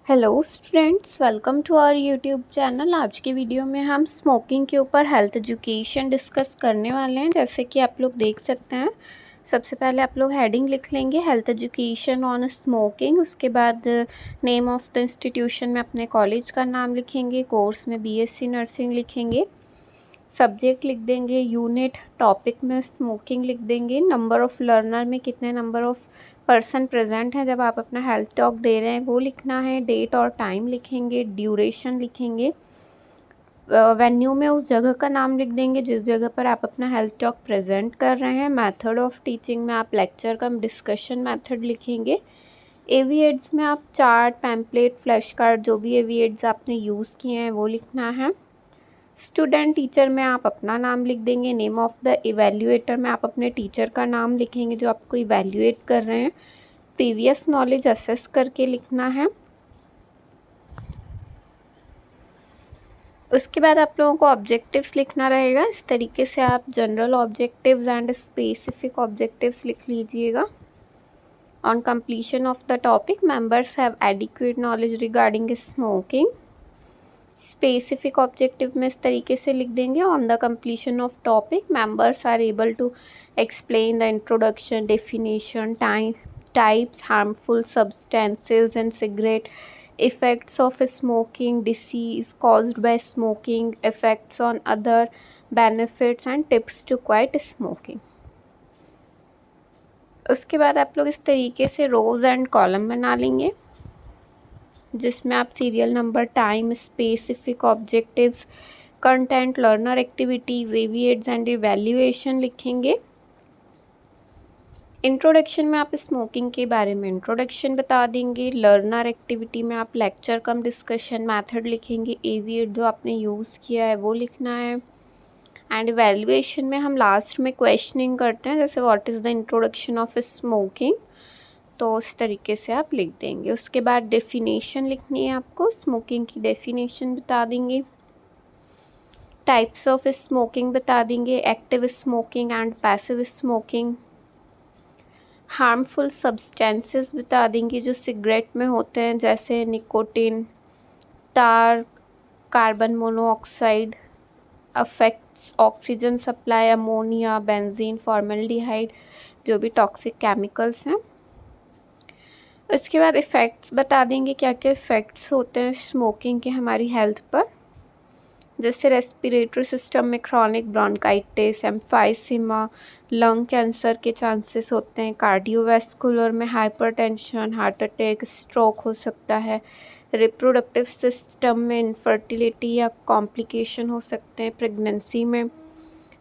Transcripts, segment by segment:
Hello students, welcome to our YouTube channel. आज की video में हम स्मोकिंग के ऊपर हेल्थ एजुकेशन डिस्कस करने वाले हैं। जैसे कि आप लोग देख सकते हैं, सबसे पहले आप लोग हेडिंग लिख लेंगे हेल्थ एजुकेशन ऑन स्मोकिंग। उसके बाद नेम ऑफ द इंस्टीट्यूशन में अपने कॉलेज का नाम लिखेंगे, कोर्स में बीएससी नर्सिंग लिखेंगे, सब्जेक्ट लिख देंगे, यूनिट टॉपिक में स्मोकिंग लिख देंगे, नंबर ऑफ़ लर्नर में कितने नंबर ऑफ़ पर्सन प्रेजेंट हैं जब आप अपना हेल्थ टॉक दे रहे हैं वो लिखना है, डेट और टाइम लिखेंगे, ड्यूरेशन लिखेंगे, वेन्यू में उस जगह का नाम लिख देंगे जिस जगह पर आप अपना हेल्थ टॉक प्रेजेंट कर रहे हैं। मेथड ऑफ टीचिंग में आप लेक्चर का डिस्कशन मेथड लिखेंगे। एवीएड्स में आप चार्ट, पैम्पलेट, फ्लैश कार्ड, जो भी एवीएड्स आपने यूज़ किए हैं वो लिखना है। स्टूडेंट टीचर में आप अपना नाम लिख देंगे। नेम ऑफ़ द इवैल्यूएटर में आप अपने टीचर का नाम लिखेंगे जो आपको इवैल्यूएट कर रहे हैं। प्रीवियस नॉलेज असेस करके लिखना है। उसके बाद आप लोगों को ऑब्जेक्टिव्स लिखना रहेगा। इस तरीके से आप general objectives and specific objectives लिख लीजिएगा। On completion of the topic, members have adequate knowledge regarding smoking. Specific objective में इस तरीके से लिख देंगे। On the completion of topic, members are able to explain the introduction, definition, types, harmful substances in cigarette, effects of smoking, disease caused by smoking, effects on other benefits and tips to quit smoking। उसके बाद आप लोग इस तरीके से रोज and column बना लेंगे जिसमें आप serial number, time, specific objectives, content, learner activities, AV aids and evaluation लिखेंगे। इंट्रोडक्शन में आप स्मोकिंग के बारे में इंट्रोडक्शन बता देंगे। लर्नर एक्टिविटी में आप लेक्चर कम डिस्कशन मेथड लिखेंगे। एविएट जो आपने यूज़ किया है वो लिखना है। एंड इवैल्यूएशन में हम लास्ट में क्वेश्चनिंग करते हैं, जैसे what is the introduction of smoking, तो इस तरीके से आप लिख देंगे। उसके बाद डेफिनेशन लिखनी है आपको, स्मोकिंग की डेफिनेशन बता देंगे। टाइप्स ऑफ स्मोकिंग बता देंगे, active smoking and passive smoking. Harmful substances बता देंगे जो सिगरेट में होते हैं, जैसे nicotine, tar, carbon monoxide, affects oxygen supply, ammonia, benzene, formaldehyde, जो भी टॉक्सिक केमिकल्स हैं। उसके बाद इफ़ेक्ट्स बता देंगे क्या क्या इफ़ेक्ट्स होते हैं स्मोकिंग के हमारी हेल्थ पर, जैसे रेस्पिरेटरी सिस्टम में chronic bronchitis, emphysema, lung cancer के चांसेस होते हैं। कार्डियोवैस्कुलर में हाइपरटेंशन, हार्ट अटैक, स्ट्रोक हो सकता है। रिप्रोडक्टिव सिस्टम में इनफर्टिलिटी या कॉम्प्लिकेशन हो सकते हैं प्रेगनेंसी में।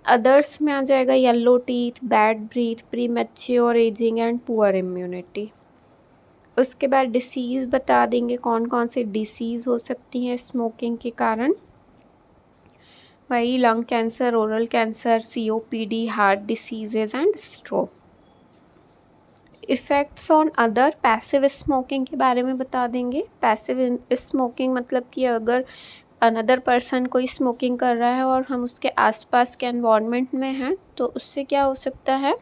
अदर्स में आ जाएगा yellow teeth, bad breath, pre mature ageing and poor immunity. उसके बाद डिसीज़ बता देंगे कौन कौन सी डिसीज़ हो सकती हैं स्मोकिंग के कारण, वही lung cancer, oral cancer, COPD, heart diseases and stroke. Effects on other, passive smoking के बारे में बता देंगे। पैसिव स्मोकिंग मतलब कि अगर अनदर पर्सन कोई स्मोकिंग कर रहा है और हम उसके आसपास के एनवायरनमेंट में हैं तो उससे क्या हो सकता है,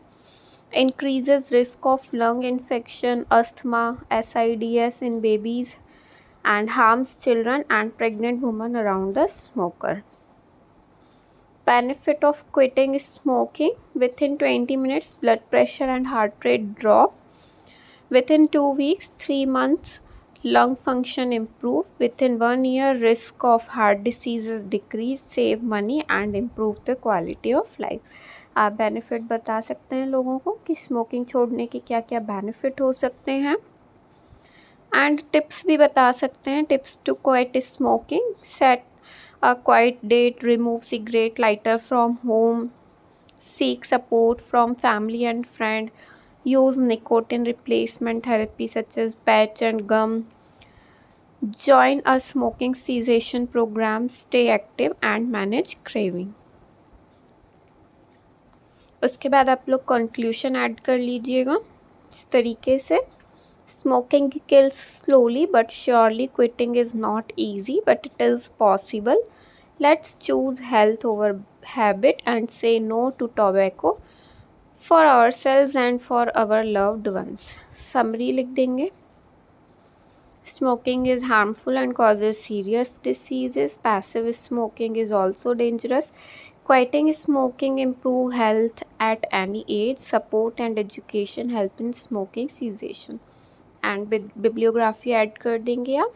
increases risk of lung infection, asthma, SIDS in babies and harms children and pregnant woman around the smoker. Benefit of quitting smoking: within 20 minutes blood pressure and heart rate drop, within 2 weeks, 3 months lung function improve, within 1 year risk of heart diseases decrease, save money and improve the quality of life। आप benefit बता सकते हैं लोगों को कि smoking छोड़ने के क्या क्या बेनिफिट हो सकते हैं, एंड टिप्स भी बता सकते हैं। Tips to quit smoking: set a quiet date, remove cigarette lighter from home, seek support from family and friend, use nicotine replacement therapy such as patch and gum, join a smoking cessation program, stay active and manage craving। उसके बाद आप लोग conclusion add कर लीजिएगा इस तरीके से, Smoking kills slowly but surely. Quitting is not easy, but it is possible. Let's choose health over habit and say no to tobacco for ourselves and for our loved ones। Summary लिख देंगे। smoking is harmful and causes serious diseases. Passive smoking is also dangerous. Quitting smoking improve health at any age. Support and education help in smoking cessation. And bibliography add कर देंगे आप।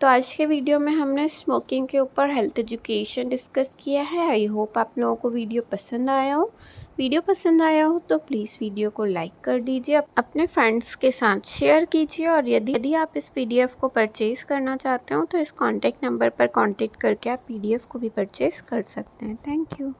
तो आज के video में हमने स्मोकिंग के ऊपर हेल्थ एजुकेशन डिस्कस किया है। आई होप आप लोगों को वीडियो पसंद आया हो। वीडियो पसंद आया हो तो प्लीज़ वीडियो को लाइक कर दीजिए, अपने फ्रेंड्स के साथ शेयर कीजिए, और यदि आप इस पीडीएफ को परचेज़ करना चाहते हो तो इस कॉन्टैक्ट नंबर पर कॉन्टैक्ट करके आप पीडीएफ को भी परचेज़ कर सकते हैं। Thank you.